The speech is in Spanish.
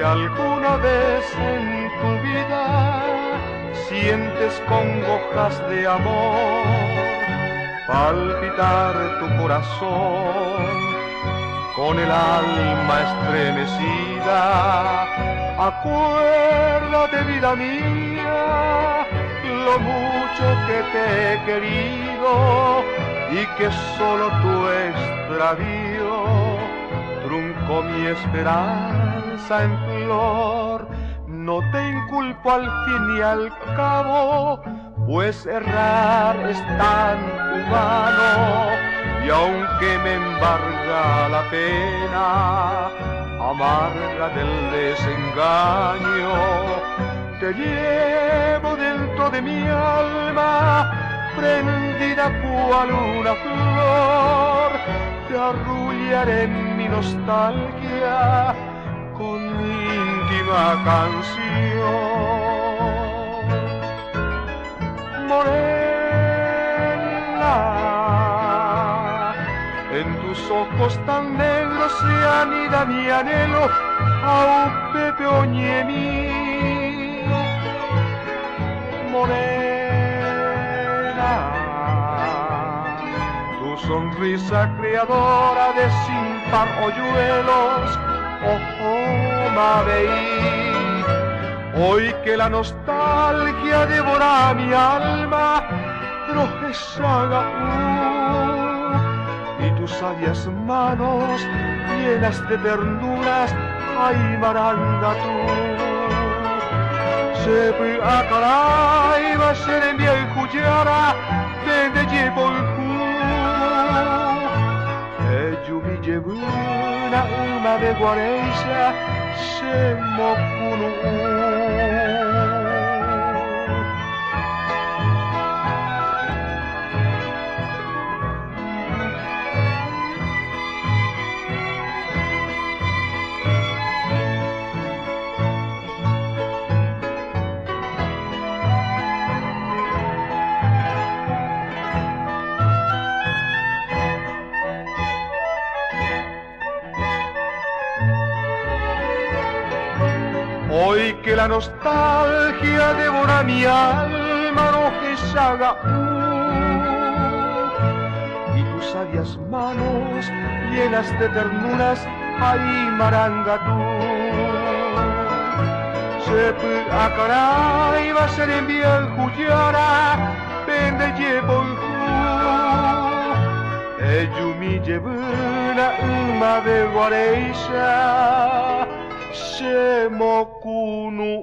Si alguna vez en tu vida sientes congojas de amor palpitar tu corazón con el alma estremecida, acuérdate, vida mía, lo mucho que te he querido y que solo tu extravío truncó mi esperanza en flor. No te inculpo al fin y al cabo, pues errar es tan humano, y aunque me embarga la pena amarga del desengaño, te llevo dentro de mi alma, prendida cual una flor, te arrullaré en mi nostalgia con mi íntima canción. Morena, en tus ojos tan negros se anida mi anhelo a un Pepe Oñemi. Morena, tu sonrisa creadora de sin par hoyuelos, ojo maveí. Hoy que la nostalgia devora mi alma, trojesaga y tus sabias manos llenas de ternuras, ay maranga tú. Sepi akarai va ser en via kujara, de llevo el Ejumi jebuna uma de guareisha, se mokunu. Hoy que la nostalgia devora mi alma, no que saga y tus sabias manos llenas de ternuras, ay maranga tú. Sepi akarai va ser en bien juyara, pende llevo el Ejumi jebuna uma de guareisha, Shemokunu.